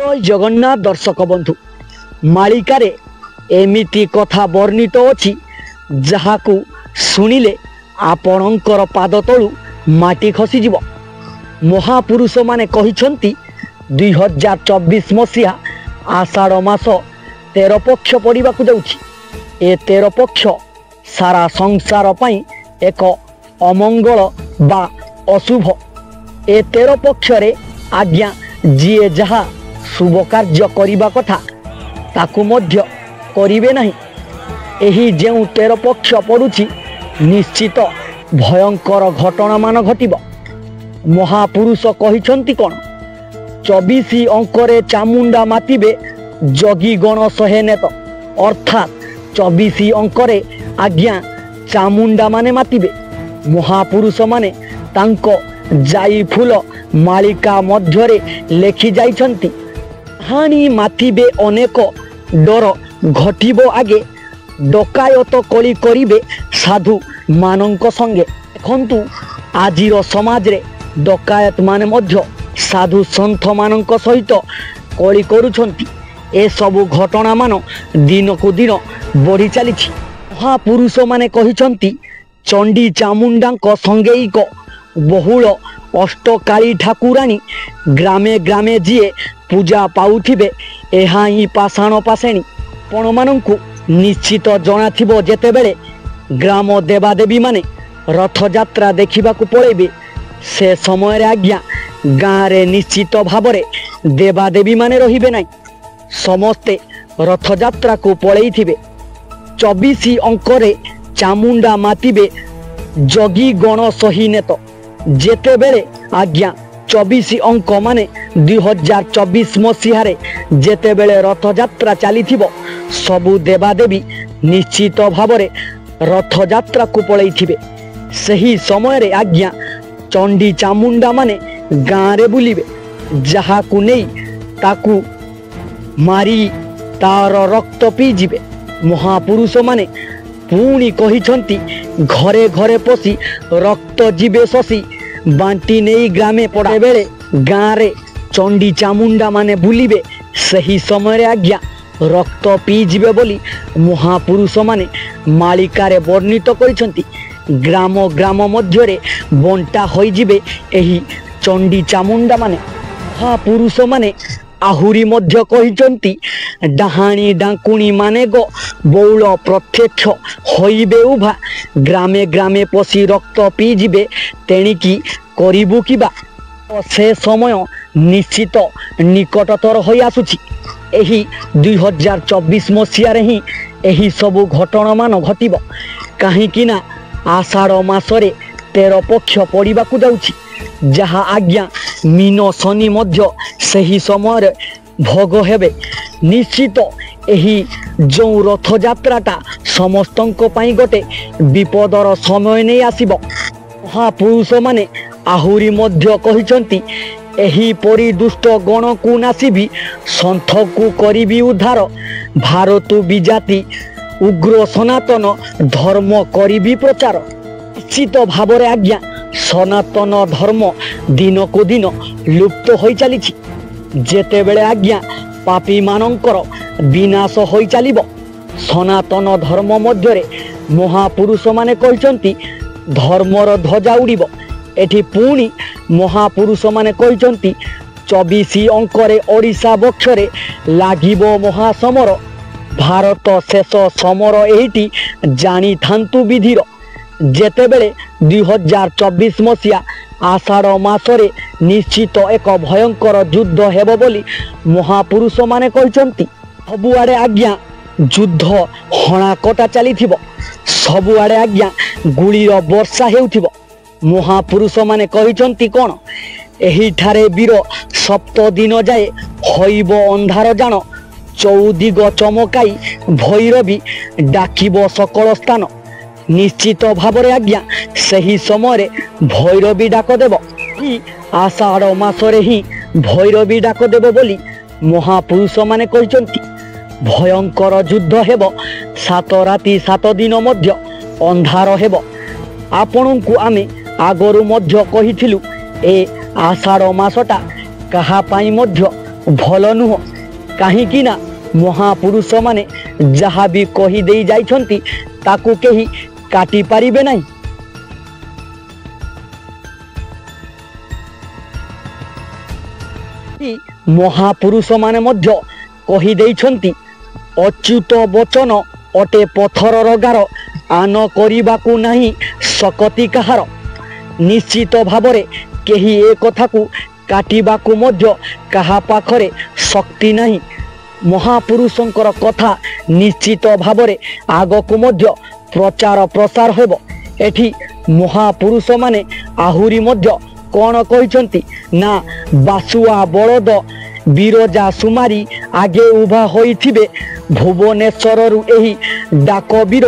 जय जगन्नाथ दर्शक बंधु मालिकार एमिति कथा वर्णित अच्छी जहाकू शुणिले आपणकर पाद तलू माटी खसीज। महापुरुष माने कहिछंती 2024 मसीहा आषाढ़ मास 13 पक्ष पड़वा जाउछि। ए 13 पक्ष सारा संसार पाई एक अमंगल बा अशुभ। ए 13 पक्ष रे आज्ञा जीए जहा शुभ कार्य करिबा कथा ताकू मध्य करिवे नहीं। एही जेउ 13 पक्ष पड़ुछि निश्चित भयंकर घटना मान घटिब। महापुरुष कहिछंती कोन 24 अंकरे चामुंडा मातिबे जगी गण सहे नेत, अर्थात 24 अंकरे आज्ञा चामुंडा माने मातिबे। महापुरुष माने तांको जाई फूल मालिका मध्यरे लेखि जाइछंती हानी मातिबे अनेक डर घटिबो आगे डकायत कली करिबे साधु मानंक संगे। देखंतु आजिर समाज रे डकायत माने मध्य साधु संत मानंक सहित कली करूछंती। ए सबु घटना मान दिन को दिन बढ़ी चलीछि। महापुरुष माने कहिछंती चंडी चामुंडांक संगेईक बहुल अष्टकाली ठाकुराणी ग्रामे ग्रामे जीए पूजा पाउथिबे एहा ही पाषाण पासेणी। आपण मानंकु निश्चित जना थिबो जेतेबेले ग्राम देवादेवी माने रथ यात्रा देखिबाकू पळेबे से समय रे आज्ञा गाँ रे निश्चित भावरे देवादेवी माने रहिबे नाही, समस्ते रथ यात्रा को पळेइथिबे। 24 अंकरे चामुंडा मातिबे जगी गण सही नेत। जेतेबेले आज्ञा 24 अंक माने 2024 मसीहारे जेतेबेले रथ यात्रा चलीथिबो सबु देवादेवी निश्चित भावरे रथ यात्रा को पळेइथिबे। सही समय रे आज्ञा चंडी चामुंडा माने गाँ रे बुलिबे, जहा को नहीं ताकू मारी तार रक्त पी जिबे। महापुरुष माने पुणी कहिछंती घरे घरे पसी रक्त जीवे शशी बांटी नहीं ग्रामे पड़े बेले गाँ रे चंडी चामुंडा माने बुलिबे सही समय आज्ञा रक्त पी जिबे बोली महापुरुष माने मालिकारे वर्णित करिछंती। ग्राम ग्राम मध्य रे बंटा होई जिबे एही चंडी चामुंडा माने। महापुरुष माने आहुरी मध्य कहिछंती डाहाणी डाकुणी माने गो बौल प्रत्यक्ष होइबे उभा ग्रामे ग्रामे पसी रक्त पी जिबे तेणिकी करिबु किबा। से समय निश्चित निकटतर होई आसुछि। एही 2024 मसीहा रे ही एही सबु घटना मान घटिब। काहेकि ना आषाढ़ मासरे 13 पक्ष पड़िबाकू जाउछि, जहा आज्ञा मीन शनि मध्य सही समय भोग हेबे। निश्चित एही जो रथ यात्राटा समस्तंक पाई गोटे विपदर समय नहीं आसीबो। महापुरुष माने आहुरी मध्य कहिछंती एही परि दुष्ट गण को नासिबी संथ को करिबी उद्धार भारतु विजाति उग्र सनातन धर्म करिबी प्रचार। निश्चित भावरे आज्ञा सनातन धर्म दिन को दिन लुप्त होई चलीछि। जेतेबेले आज्ञा पापी मानंकर विनाश होई चलिबो सनातन धर्म मध्यरे महापुरुष माने कहिछंती धर्मर ध्वजा उड़िबो। एठी पुणी महापुरुष माने कहिछंती 24 अंकरे ओडिशा बक्षरे लागिबो महासमर भारत शेष समर एहिटी जानी थांतु विधिर। जेतेबेले 2024 मसीहा आषाढ़ मासरे निश्चित एक भयंकर युद्ध हेबो बोली महापुरुष माने कहिछंती। सबुआडे आज्ञा युद्ध हणाकटा चलीथिबो, सबुआडे आज्ञा गुलीर वर्षा हेउथिबो। महापुरुष माने कहिछंती कोन एही ठारे वीर 7 दिन जाए होइबो अंधार जान चौदिग चमकाई भैरवी डाकिबो सकल स्थान। निश्चित भावरे आज्ञा सही समय भैरवी डाक देव। आषाढ़ मासरे ही भैरवी डाक देव बोली महापुरुष माने कहिछंती। भयंकर युद्ध हेबो 7 राति 7 दिन मध्य अंधार हेबो। आपणकु आमे आगरु मध्य कहिथिलु ए आषाढ़ मासटा कहा पाई मध्य भल नुह कहीं ना महापुरुष माने जहा भी कही दे जाइछंती ताकू केही काटी पारिबे नहीं। महापुरुष माने मध्य कही देइछंती अच्युत वचन अटे पथर रगार आन करिबाकू नहीं सकती कहार। निश्चित भावरे केही ए कथाकू काटिबाकू मध्य कहा पाखरे शक्ति नहीं। महापुरुषंकर कथा निश्चित भावरे आगकू मध्य प्रचार प्रसार हेबो। एठी महापुरुष माने आहुरी मध्य कौन कहिछंती ना बासुआ बलद बिरजा सुमारी आगे उभा होइथिबे भुवनेश्वर रु एही डाक वीर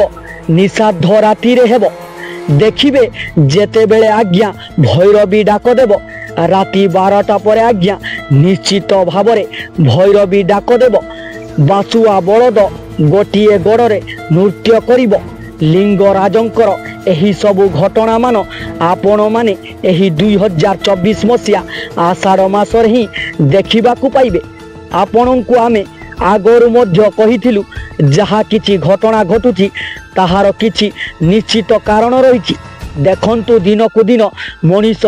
निषाध राति रे हेबो। देखिबे जेते बेले आज्ञा भैरवी डाक देव राति 12टा परे आज्ञा निश्चित भावरे भैरवी डाक देव। बासुआ बलद गोटिए गड़े नृत्य करिब। लिंगराजंकर एही सबु घटना मान आपण माने एही 2024 मसिया आषाढ़ मासर ही देखिबाकू पाइबे। आपणंकु आमे आगरु मध्य कहिथिलु जहा किछि घटना घटुछि ताहार किछि निश्चित कारण रहिछि। देखंतु दिनकु दिन मनीष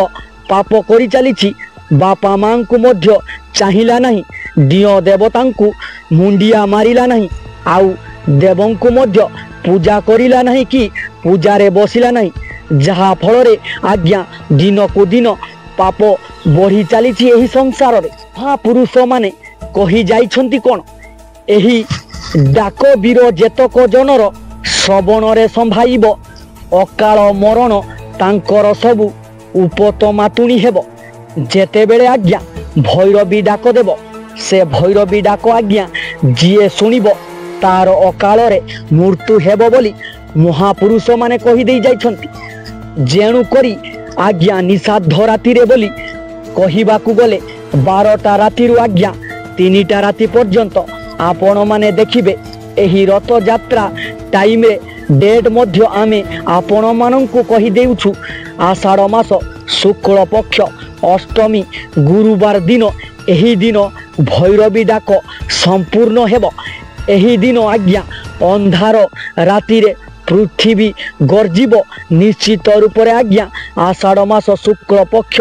पाप करि चलिछि। बापा मां को मध्य चाहिला नहीं। दियो देवतांकु मुंडिया मारिला नहीं। आउ देवंकु मध्य पूजा करिला नहीं कि पूजारे बसिला नहीं। जहा फलरे आज्ञा दिनकु दिन पाप बढ़ी चलिछि एही संसार रे। महापुरुष माने कही जाइछंती कोन एही डाक वीर जेतक जनर श्रवण रे संभाइब अकाल मरण तांकर सबु उपत मातुणी हेबो। जेते बेले आज्ञा भैरवी डाक देव से भैरवी डाक आज्ञा जिए सुनिब तार अकाल रे मृत्यु हेबो बोली महापुरुष माने कही दे जाइछंती। जेणु करी आज्ञा निषाध राति रे बोली कहिबाकू गले 12टा राति रु आज्ञा 3टा राति पर्यंत आपण माने देखिबे। एही रथ यात्रा टाइम रे डेट मध्य आमे आपण माननकु कही देउछु। आषाढ़ मास शुक्ल पक्ष अष्टमी गुरुवार दिन एही दिन भैरवी डाक संपूर्ण हेबो। एही दिन आज्ञा अंधार राति रे पृथ्वी गर्जिब। निश्चित रूप से आज्ञा आषाढ़ मास शुक्ल पक्ष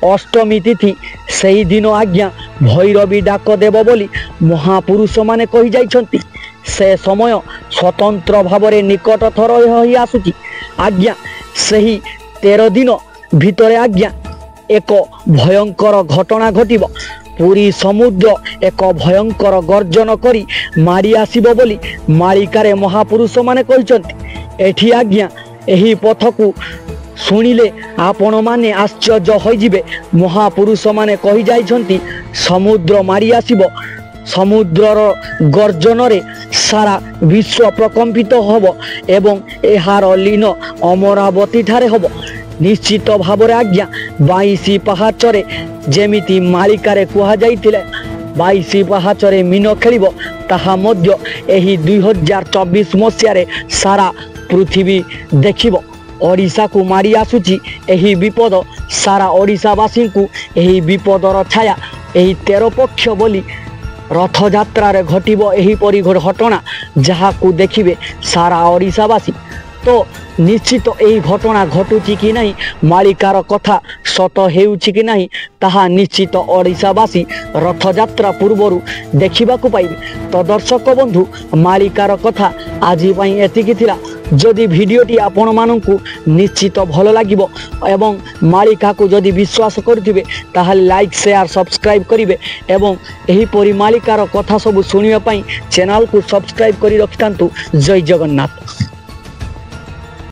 अष्टमी तिथि सेही दिन आज्ञा भैरवी डाक देव बोली महापुरुष माने कही जाइछंती। से समय स्वतंत्र भावरे निकटतर होई आसुची। आज्ञा सेही 13 दिन भितरे आज्ञा एक भयंकर घटना घटिब। पूरी समुद्र एक भयंकर गर्जन करी मारी आसीबो बोली मालिकारे महापुरुष माने कहिसंती। एठी आज्ञा एही पथकू शुणिले आपण माने आश्चर्य होई जिवे। महापुरुष माने कही जाइछंती समुद्र मारी आसीबो। समुद्रर गर्जन रे सारा विश्व प्रकंपित होबो एवं एहार लीन अमरावती ठारे होबो। निश्चित भाव आज्ञा 22 पाहाचरे जेमिति मालिकारे कुहा जाइतिले 22 पाहाचरे मीन खेलिबो ताहा मध्य एही 2024 मसियारे सारा पृथ्वी देखिबो। ओडिशा को मारी आसुची एही विपद सारा ओडिशावासी को एही विपदर छाया एही 13 पक्ष बोली रथ यात्रा रे घटिबो। एही परि घटना जहा को देखिबे सारा ओडिशावासी। तो निश्चित यही घटना घटुची कि नहीं मालिकार कथा सत हेउची कि नहीं ताहा निश्चित ओडिशावासी रथ यात्रा पूर्वरु देखिबाकू पाइबे। तो दर्शक बंधु मालिकार कथा आज पई एतिकी थिला। जदि भिडियोटी आपण माननकु निश्चित भल लागिबो एवं मालिका को जदि विश्वास करथिबे ताहाले लाइक शेयर सब्सक्राइब करिवे एवं एही परि मालिकार कथा सब सुनिबा पई चैनल को सब्सक्राइब करि रखितांतु। जय जगन्नाथ।